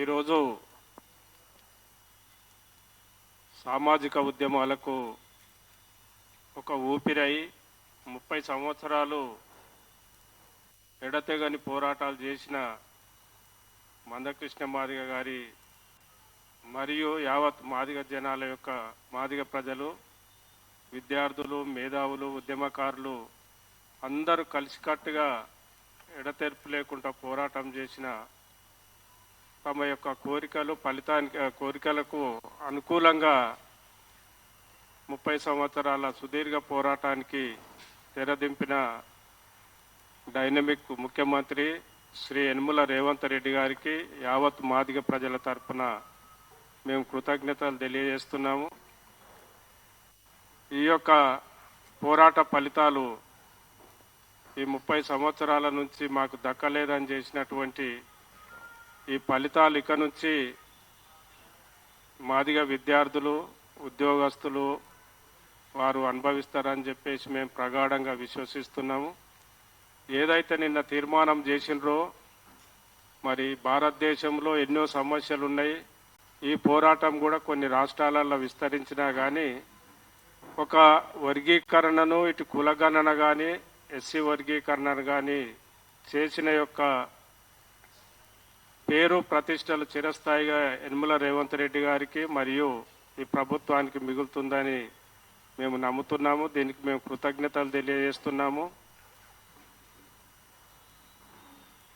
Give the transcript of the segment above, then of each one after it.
ఈరోజు సామాజిక ఉద్యమాలకు ఒక ఊపిరై 30 సంవత్సరాలు ఎడతెగని పోరాటాలు చేసిన మందకృష్ణ మాదిగ గారి మరియు యావత్ మాదిగ జనాల యొక్క మాదిగ ప్రజలు, విద్యార్థులు, మేధావులు, ఉద్యమకారులు అందరూ కలిసికట్టుగా ఎడతెరిపి లేకుండా పోరాటం చేసిన తమ యొక్క కోరికలకు అనుకూలంగా 30 సంవత్సరాల సుదీర్ఘ పోరాటానికి తెరదింపిన డైనమిక్ ముఖ్యమంత్రి శ్రీ యనమల రేవంత్ రెడ్డి గారికి యావత్ మాదిగ ప్రజల తరపున మేము కృతజ్ఞతలు తెలియజేస్తున్నాము. ఈ యొక్క పోరాట ఫలితాలు ఈ 30 సంవత్సరాల నుంచి మాకు దక్కలేదని చేసినటువంటి ఈ ఫలితాలు ఇక నుంచి మాదిగ విద్యార్థులు, ఉద్యోగస్తులు వారు అనుభవిస్తారని చెప్పేసి మేము ప్రగాఢంగా విశ్వసిస్తున్నాము. ఏదైతే నిన్న తీర్మానం చేసినరో మరి భారతదేశంలో ఎన్నో సమస్యలు ఉన్నాయి. ఈ పోరాటం కూడా కొన్ని రాష్ట్రాలలో విస్తరించినా కానీ ఒక వర్గీకరణను ఇటు కులగణన కానీ ఎస్సీ వర్గీకరణను కానీ చేసిన యొక్క పేరు ప్రతిష్టలు చిరస్థాయిగా యనమల రేవంత్ రెడ్డి గారికి మరియు ఈ ప్రభుత్వానికి మిగులుతుందని మేము నమ్ముతున్నాము. దీనికి మేము కృతజ్ఞతలు తెలియజేస్తున్నాము.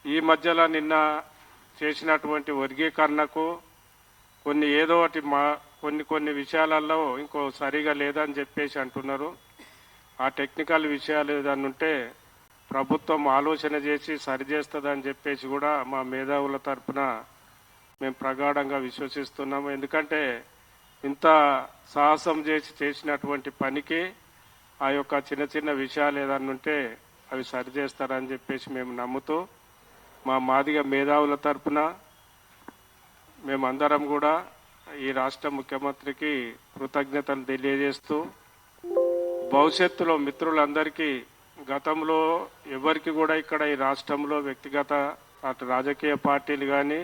ఈ మధ్యలో నిన్న చేసినటువంటి వర్గీకరణకు కొన్ని విషయాలలో ఇంకో సరిగా లేదని చెప్పేసి అంటున్నారు. ఆ టెక్నికల్ విషయాలు ఏదన్నా ఉంటే ప్రభుత్వం ఆలోచన చేసి సరిచేస్తుందని చెప్పేసి కూడా మా మేధావుల తరఫున మేము ప్రగాఢంగా విశ్వసిస్తున్నాము. ఎందుకంటే ఇంత సాహసం చేసినటువంటి పనికి ఆ యొక్క చిన్న చిన్న విషయాలు ఏదన్నా ఉంటే అవి సరిచేస్తారని చెప్పేసి మేము నమ్ముతూ మా మాదిగ మేధావుల తరఫున మేమందరం కూడా ఈ రాష్ట్ర ముఖ్యమంత్రికి కృతజ్ఞతలు తెలియజేస్తూ భవిష్యత్తులో మిత్రులందరికీ గతంలో ఎవరికి కూడా ఇక్కడ ఈ రాష్ట్రంలో వ్యక్తిగత అటు రాజకీయ పార్టీలు కానీ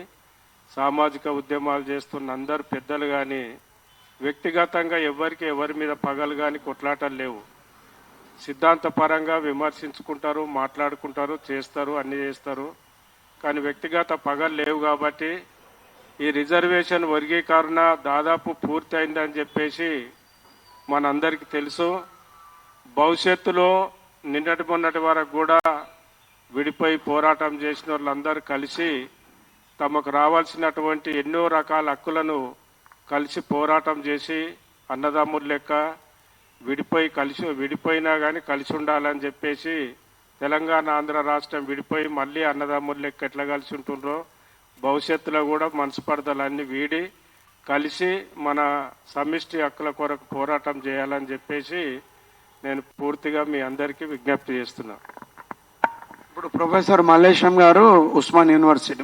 సామాజిక ఉద్యమాలు చేస్తున్న అందరు పెద్దలు కానీ వ్యక్తిగతంగా ఎవరి మీద పగలు కానీ కొట్లాటలు లేవు. సిద్ధాంతపరంగా విమర్శించుకుంటారు, మాట్లాడుకుంటారు, చేస్తారు, అన్ని చేస్తారు. కానీ వ్యక్తిగత పగలు లేవు. కాబట్టి ఈ రిజర్వేషన్ వర్గీకరణ దాదాపు పూర్తి అయిందని చెప్పేసి మనందరికీ తెలుసు. భవిష్యత్తులో నిన్నటి మొన్నటి వరకు కూడా విడిపోయి పోరాటం చేసిన వాళ్ళందరూ కలిసి తమకు రావాల్సినటువంటి ఎన్నో రకాల హక్కులను కలిసి పోరాటం చేసి అన్నదమ్ముల లెక్క విడిపోయినా కానీ కలిసి ఉండాలని చెప్పేసి తెలంగాణ ఆంధ్ర రాష్ట్రం విడిపోయి మళ్ళీ అన్నదమ్ముల లెక్క ఎట్లా కలిసి ఉంటుండ్రో భవిష్యత్తులో కూడా మనస్పర్ధలన్నీ వీడి కలిసి మన సమిష్టి హక్కుల కొరకు పోరాటం చేయాలని చెప్పేసి నేను పూర్తిగా మీ అందరికీ విజ్ఞప్తి చేస్తున్నా. ఇప్పుడు ప్రొఫెసర్ మల్లేశం గారు ఉస్మాన్ యూనివర్సిటీ